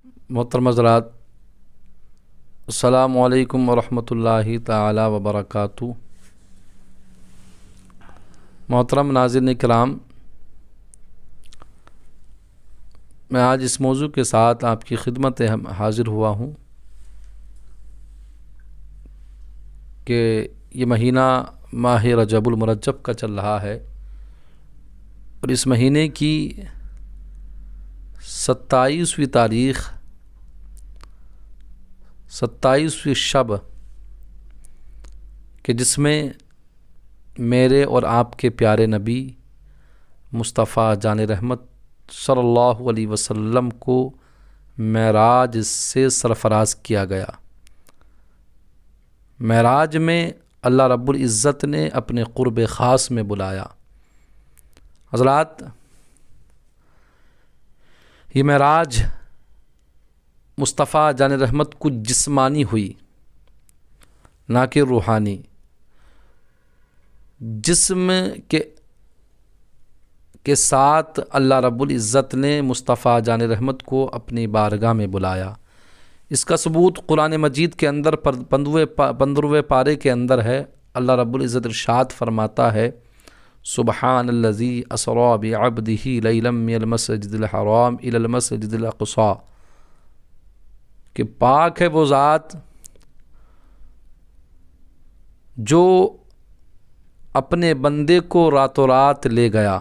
محترم حضرات، السلام علیکم ورحمۃ اللہ تعالی وبرکاتہ۔ محترم ناظرین کرام، میں آج اس موضوع کے ساتھ آپ کی خدمت حاضر ہوا ہوں کہ یہ مہینہ ماہ رجب المرجب کا چل رہا ہے اور اس مہینے کی 27ویں تاریخ 27ویں شب کہ جس میں میرے اور آپ کے پیارے نبی مصطفیٰ جان رحمت صلی اللہ علیہ وسلم کو معراج سے سرفراز کیا گیا۔ معراج میں اللہ رب العزت نے اپنے قرب خاص میں بلایا۔ حضرات، یہ معراج مصطفیٰ جان رحمت کو جسمانی ہوئی، نہ کہ روحانی۔ جسم کے ساتھ اللہ رب العزت نے مصطفیٰ جان رحمت کو اپنی بارگاہ میں بلایا۔ اس کا ثبوت قرآن مجید کے اندر 15ویں پارے کے اندر ہے۔ اللہ رب العزت ارشاد فرماتا ہے، سبحان الذی اسری بعبدہ لیلا من المسجد الحرام الی المسجد الاقصی، کہ پاک ہے وہ ذات جو اپنے بندے کو راتوں رات لے گیا،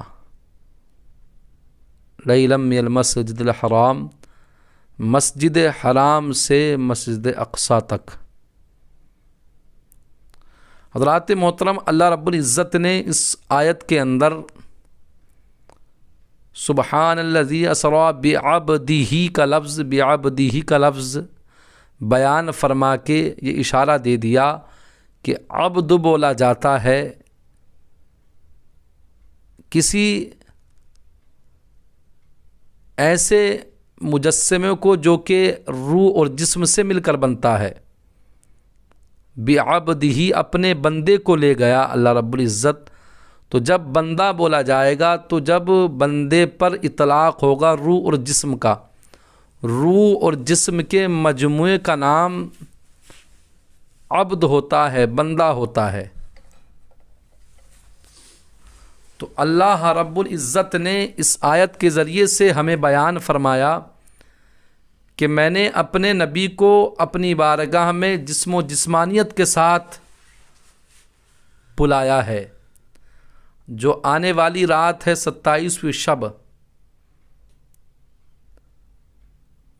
لیلا من المسجد الحرام، مسجد حرام سے مسجد اقصی تک۔ حضرات محترم، اللہ رب العزت نے اس آیت کے اندر سبحان الذی اسری بعبدہ کا لفظ بیان فرما کے یہ اشارہ دے دیا کہ عبد بولا جاتا ہے کسی ایسے مجسمے کو جو کہ روح اور جسم سے مل کر بنتا ہے۔ بعبدہ، اپنے بندے کو لے گیا اللہ رب العزت۔ تو جب بندہ بولا جائے گا تو جب بندے پر اطلاق ہوگا روح اور جسم کا، روح اور جسم کے مجموعے کا نام عبد ہوتا ہے، بندہ ہوتا ہے۔ تو اللہ رب العزت نے اس آیت کے ذریعے سے ہمیں بیان فرمایا کہ میں نے اپنے نبی کو اپنی بارگاہ میں جسم و جسمانیت کے ساتھ بلایا ہے۔ جو آنے والی رات ہے 27ویں شب،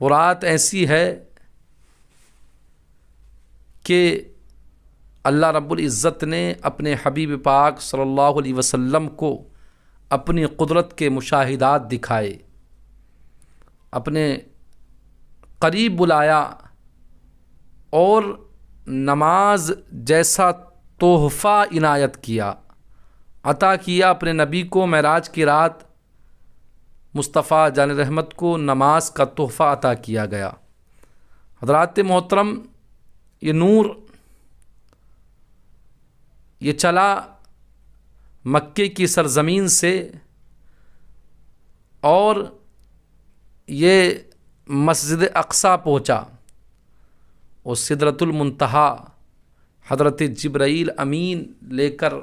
وہ رات ایسی ہے کہ اللہ رب العزت نے اپنے حبیب پاک صلی اللہ علیہ وسلم کو اپنی قدرت کے مشاہدات دکھائے، اپنے قریب بلایا اور نماز جیسا تحفہ عنایت کیا، عطا کیا اپنے نبی کو۔ معراج کی رات مصطفیٰ جان رحمت کو نماز کا تحفہ عطا کیا گیا۔ حضرات محترم، یہ نور یہ چلا مکے کی سرزمین سے اور یہ مسجد اقصی پہنچا اور سدرۃ المنتہا حضرت جبرائیل امین لے کر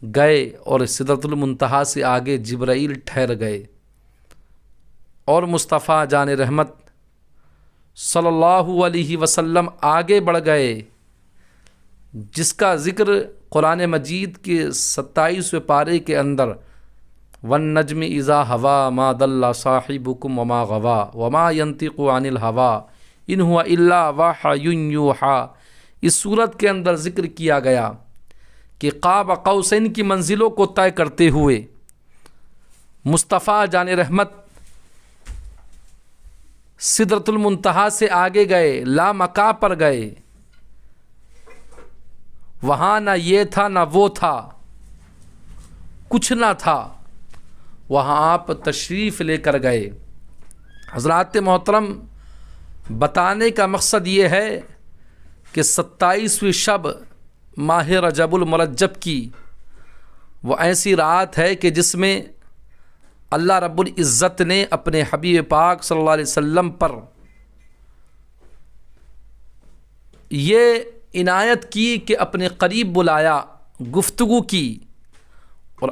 گئے اور سدرۃ المنتہا سے آگے جبرائیل ٹھہر گئے اور مصطفیٰ جان رحمت صلی اللہ علیہ وسلم آگے بڑھ گئے، جس کا ذکر قرآن مجید کے 27ویں پارے کے اندر والنجم اذا ہوا ما ضل صاحبکم وما غوا وما ینطق عن الہوی ان هو الا وحی یوحی، اس صورت کے اندر ذکر کیا گیا کہ قاب قوسین کی منزلوں کو طے کرتے ہوئے مصطفیٰ جان رحمت سدرۃ المنتہا سے آگے گئے، لامکاں پر گئے۔ وہاں نہ یہ تھا نہ وہ تھا، کچھ نہ تھا، وہاں آپ تشریف لے کر گئے۔ حضرات محترم، بتانے کا مقصد یہ ہے کہ 27ویں شب ماہ رجب المرجب کی وہ ایسی رات ہے کہ جس میں اللہ رب العزت نے اپنے حبیب پاک صلی اللہ علیہ وسلم پر یہ عنایت کی کہ اپنے قریب بلایا، گفتگو کی اور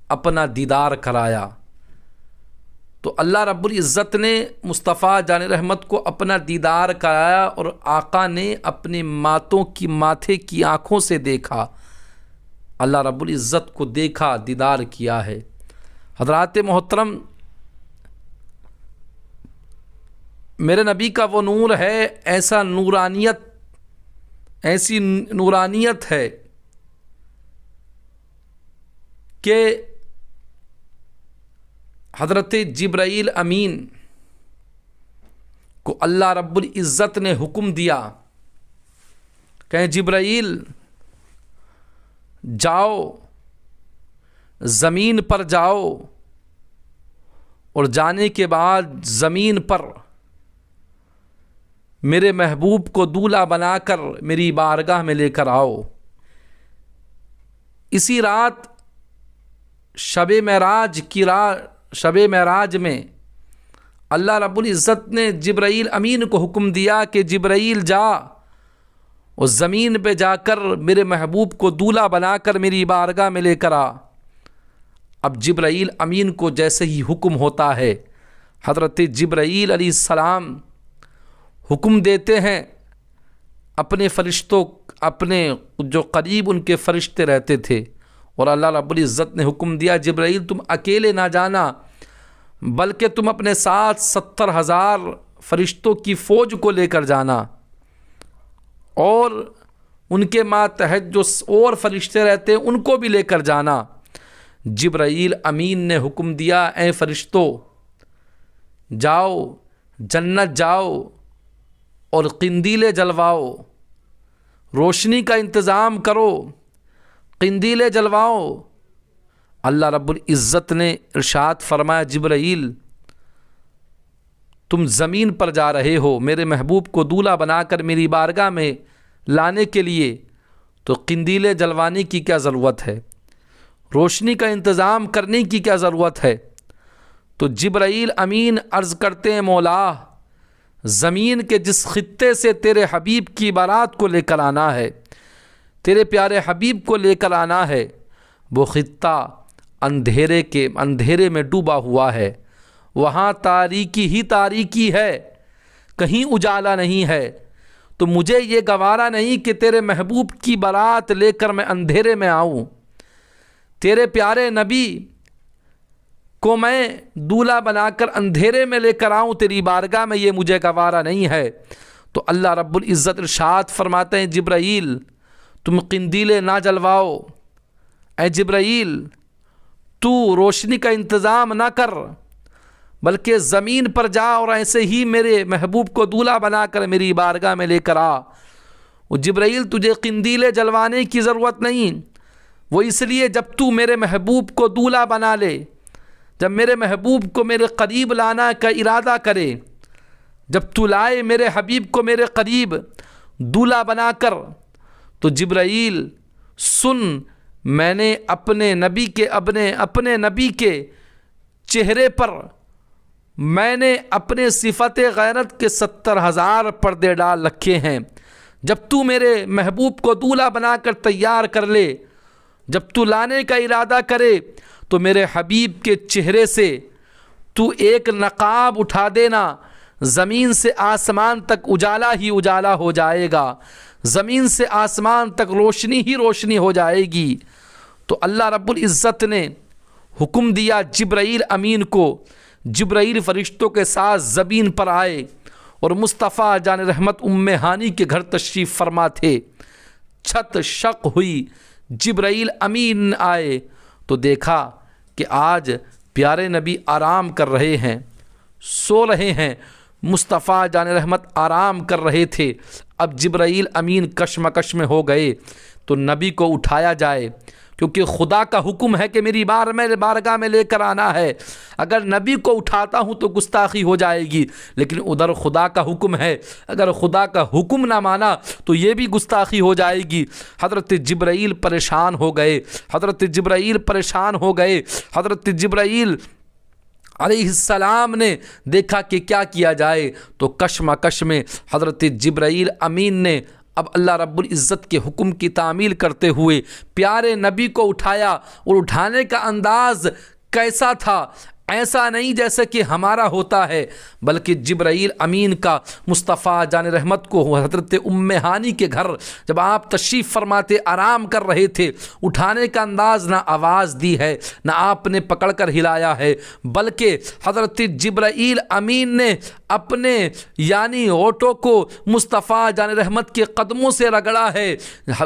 اپنا دیدار کرایا۔ تو اللہ رب العزت نے مصطفیٰ جان رحمت کو اپنا دیدار کرایا اور آقا نے اپنے ماتھے کی آنکھوں سے دیکھا، اللہ رب العزت کو دیکھا، دیدار کیا ہے۔ حضرات محترم، میرے نبی کا وہ نور ہے، ایسی نورانیت ہے کہ حضرت جبرائیل امین کو اللہ رب العزت نے حکم دیا کہ جبرائیل جاؤ، زمین پر جاؤ، اور جانے کے بعد زمین پر میرے محبوب کو دولہا بنا کر میری بارگاہ میں لے کر آؤ۔ اسی رات شب معراج میں اللہ رب العزت نے جبرائیل امین کو حکم دیا کہ جبرائیل جا اور زمین پہ جا کر میرے محبوب کو دولہا بنا کر میری بارگاہ میں لے کر آ۔ اب جبرائیل امین کو جیسے ہی حکم ہوتا ہے، حضرت جبرائیل علیہ السلام حکم دیتے ہیں اپنے فرشتوں، اپنے جو قریب ان کے فرشتے رہتے تھے، اور اللہ رب العزت نے حکم دیا جبرائیل تم اکیلے نہ جانا، بلکہ تم اپنے ساتھ 70,000 فرشتوں کی فوج کو لے کر جانا، اور ان کے ماتحت جو اور فرشتے رہتے ہیں ان کو بھی لے کر جانا۔ جبرائیل امین نے حکم دیا اے فرشتوں، جاؤ جنت جاؤ اور قندیلیں جلواؤ، روشنی کا انتظام کرو، قندیلیں جلواؤ۔ اللہ رب العزت نے ارشاد فرمایا جبرائیل تم زمین پر جا رہے ہو میرے محبوب کو دولہا بنا کر میری بارگاہ میں لانے کے لیے، تو قندیلیں جلوانے کی کیا ضرورت ہے، روشنی کا انتظام کرنے کی کیا ضرورت ہے؟ تو جبرائیل امین عرض کرتے ہیں مولا، زمین کے جس خطے سے تیرے حبیب کی بارات کو لے کر آنا ہے، تیرے پیارے حبیب کو لے کر آنا ہے، وہ خطہ اندھیرے میں ڈوبا ہوا ہے، وہاں تاریکی ہی تاریکی ہے، کہیں اجالا نہیں ہے۔ تو مجھے یہ گوارا نہیں کہ تیرے محبوب کی بارات لے کر میں اندھیرے میں آؤں، تیرے پیارے نبی کو میں دولہا بنا کر اندھیرے میں لے کر آؤں تیری بارگاہ میں، یہ مجھے گوارا نہیں ہے۔ تو اللہ رب العزت ارشاد فرماتے ہیں جبرائیل تم قندیلیں نہ جلواؤ، اے جبرائیل تو روشنی کا انتظام نہ کر، بلکہ زمین پر جا اور ایسے ہی میرے محبوب کو دولہا بنا کر میری بارگاہ میں لے کر آ۔ وہ جبرائیل تجھے قندیلیں جلوانے کی ضرورت نہیں، وہ اس لیے جب تو میرے محبوب کو دولہا بنا لے، جب میرے محبوب کو میرے قریب لانا کا ارادہ کرے، جب تو لائے میرے حبیب کو میرے قریب دولہا بنا کر، تو جبرائیل سن، میں نے اپنے نبی کے چہرے پر میں نے اپنے صفت غیرت کے 70,000 پردے ڈال رکھے ہیں۔ جب تو میرے محبوب کو دولہا بنا کر تیار کر لے، جب تو لانے کا ارادہ کرے، تو میرے حبیب کے چہرے سے تو ایک نقاب اٹھا دینا، زمین سے آسمان تک اجالا ہی اجالا ہو جائے گا، زمین سے آسمان تک روشنی ہی روشنی ہو جائے گی۔ تو اللہ رب العزت نے حکم دیا جبرائیل امین کو، جبرائیل فرشتوں کے ساتھ زمین پر آئے اور مصطفیٰ جان رحمت ام ہانی کے گھر تشریف فرما تھے۔ چھت شق ہوئی، جبرائیل امین آئے تو دیکھا کہ آج پیارے نبی آرام کر رہے ہیں، سو رہے ہیں، مصطفیٰ جان رحمت آرام کر رہے تھے۔ اب جبرائیل امین کشمکش میں ہو گئے تو نبی کو اٹھایا جائے، کیونکہ خدا کا حکم ہے کہ میری بارگاہ میں لے کر آنا ہے۔ اگر نبی کو اٹھاتا ہوں تو گستاخی ہو جائے گی، لیکن ادھر خدا کا حکم ہے، اگر خدا کا حکم نہ مانا تو یہ بھی گستاخی ہو جائے گی۔ حضرت جبرائیل پریشان ہو گئے، حضرت جبرائیل پریشان ہو گئے، حضرت جبرائیل علیہ السلام نے دیکھا کہ کیا کیا جائے تو کشمکش میں حضرت جبرائیل امین نے اب اللہ رب العزت کے حکم کی تعمیل کرتے ہوئے پیارے نبی کو اٹھایا، اور اٹھانے کا انداز کیسا تھا؟ ایسا نہیں جیسے کہ ہمارا ہوتا ہے، بلکہ جبرائیل امین کا مصطفیٰ جان رحمت کو حضرت ام ہانی کے گھر جب آپ تشریف فرماتے آرام کر رہے تھے، اٹھانے کا انداز نہ آواز دی ہے، نہ آپ نے پکڑ کر ہلایا ہے، بلکہ حضرت جبرائیل امین نے اپنے یعنی ہونٹوں کو مصطفیٰ جان رحمت کے قدموں سے رگڑا ہے۔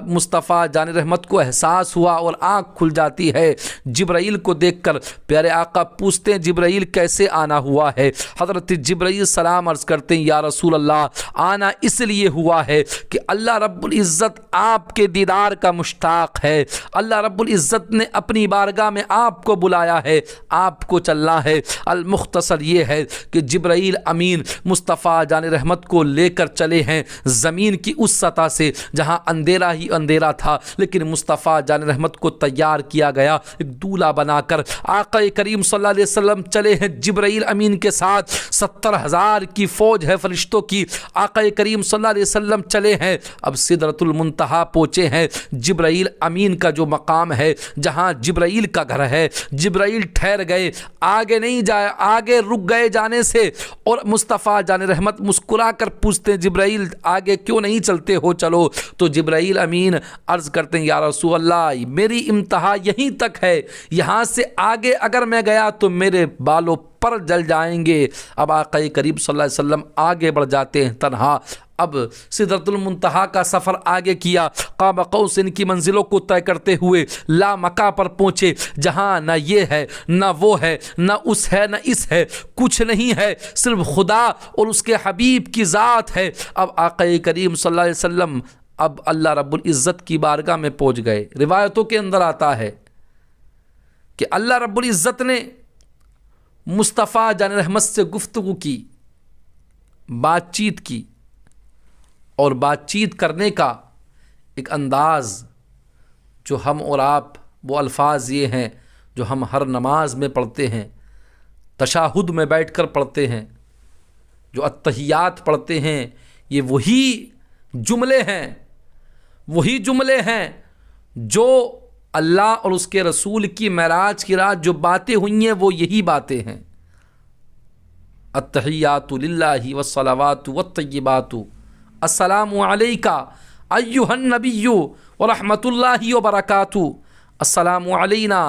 مصطفیٰ جان رحمت کو احساس ہوا اور آنکھ کھل جاتی ہے جبرائیل کو دیکھ کر۔ پیارے آقا پوچھتے ہیں جبرائیل کیسے آنا ہوا ہے؟ حضرت جبرائیل سلام عرض کرتے ہیں یا رسول اللہ، آنا اس لیے ہوا ہے کہ اللہ رب العزت آپ کے دیدار کا مشتاق ہے، اللہ رب العزت نے اپنی بارگاہ میں آپ کو بلایا ہے، آپ کو چلنا ہے۔ المختصر یہ ہے کہ جبرائیل امین مصطفیٰ جان رحمت کو لے کر چلے ہیں زمین کی اس سطح سے جہاں اندھیرا ہی اندھیرا تھا، لیکن مصطفیٰ جان رحمت کو تیار کیا گیا ایک دولہا بنا کر۔ آقا کریم صلی اللہ علیہ وسلم چلے ہیں جبرائیل امین کے ساتھ، 70,000 کی فوج ہے فرشتوں کی، آقا کریم صلی اللہ علیہ وسلم چلے ہیں۔ اب سدرۃ المنتہا پہنچے ہیں، جبرائیل امین کا جو مقام ہے جہاں جبرائیل کا گھر ہے، جبرائیل ٹھہر گئے، آگے نہیں جائے، آگے رک گئے جانے سے، اور مصطفیٰ جان رحمت مسکرا کر پوچھتے ہیں جبرائیل آگے کیوں نہیں چلتے ہو، چلو۔ تو جبرائیل امین عرض کرتے ہیں یا رسول اللہ میری انتہا یہیں تک ہے، یہاں سے آگے اگر میں گیا تو میرے بالوں پر جل جائیں گے۔ اب آقا کریم صلی اللہ علیہ وسلم آگے بڑھ جاتے ہیں تنہا۔ اب سدرۃ المنتہا کا سفر آگے کیا، قاب قوسین کی منزلوں کو طے کرتے ہوئے لامکاں پر پہنچے جہاں نہ یہ ہے نہ وہ ہے، نہ اس ہے نہ اس ہے، کچھ نہیں ہے، صرف خدا اور اس کے حبیب کی ذات ہے۔ اب آقا کریم صلی اللہ علیہ وسلم اب اللہ رب العزت کی بارگاہ میں پہنچ گئے۔ روایتوں کے اندر آتا ہے کہ اللہ رب العزت نے مصطفیٰ جان رحمت سے گفتگو کی، بات چیت کی، اور بات چیت کرنے کا ایک انداز جو ہم اور آپ، وہ الفاظ یہ ہیں جو ہم ہر نماز میں پڑھتے ہیں، تشہد میں بیٹھ کر پڑھتے ہیں، جو اتحیات پڑھتے ہیں، یہ وہی جملے ہیں جو اللہ اور اس کے رسول کی معراج کی رات جو باتیں ہوئی ہیں وہ یہی باتیں ہیں۔ التحیات للہ والصلوات والطیبات السلام علیکہ ایہا النبی ورحمۃ اللہ وبرکاتہ، السلام علینا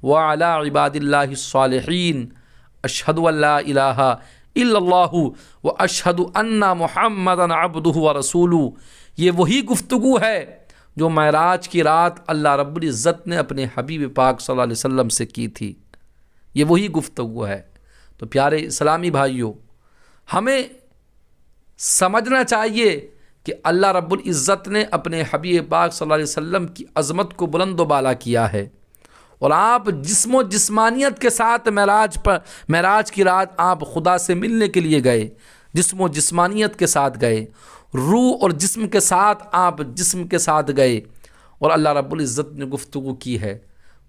وعلی عباد اللہ الصالحین، اشہد ان لا الہ الا اللہ واشہد ان محمدا عبدہ ورسولہ۔ یہ وہی گفتگو ہے جو معراج کی رات اللہ رب العزت نے اپنے حبیب پاک صلی اللہ علیہ وسلم سے کی تھی، یہ وہی گفتگو ہے۔ تو پیارے اسلامی بھائیوں، ہمیں سمجھنا چاہیے کہ اللہ رب العزت نے اپنے حبیب پاک صلی اللہ علیہ وسلم کی عظمت کو بلند و بالا کیا ہے، اور آپ جسم و جسمانیت کے ساتھ معراج کی رات آپ خدا سے ملنے کے لیے گئے، جسم و جسمانیت کے ساتھ گئے، روح اور جسم کے ساتھ آپ جسم کے ساتھ گئے، اور اللہ رب العزت نے گفتگو کی ہے۔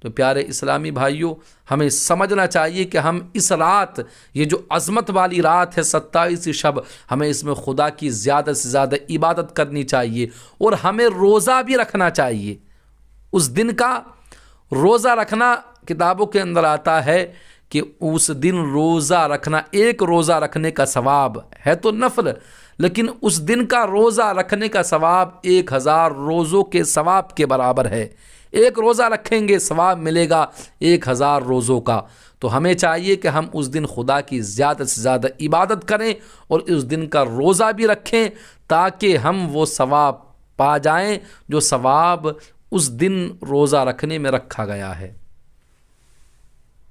تو پیارے اسلامی بھائیوں، ہمیں سمجھنا چاہیے کہ ہم اس رات، یہ جو عظمت والی رات ہے 27 شب، ہمیں اس میں خدا کی زیادہ سے زیادہ عبادت کرنی چاہیے، اور ہمیں روزہ بھی رکھنا چاہیے۔ اس دن کا روزہ رکھنا کتابوں کے اندر آتا ہے کہ اس دن روزہ رکھنا، ایک روزہ رکھنے کا ثواب ہے تو نفل، لیکن اس دن کا روزہ رکھنے کا ثواب 1000 روزوں کے ثواب کے برابر ہے۔ ایک روزہ رکھیں گے ثواب ملے گا 1000 روزوں کا۔ تو ہمیں چاہیے کہ ہم اس دن خدا کی زیادہ سے زیادہ عبادت کریں اور اس دن کا روزہ بھی رکھیں، تاکہ ہم وہ ثواب پا جائیں جو ثواب اس دن روزہ رکھنے میں رکھا گیا ہے۔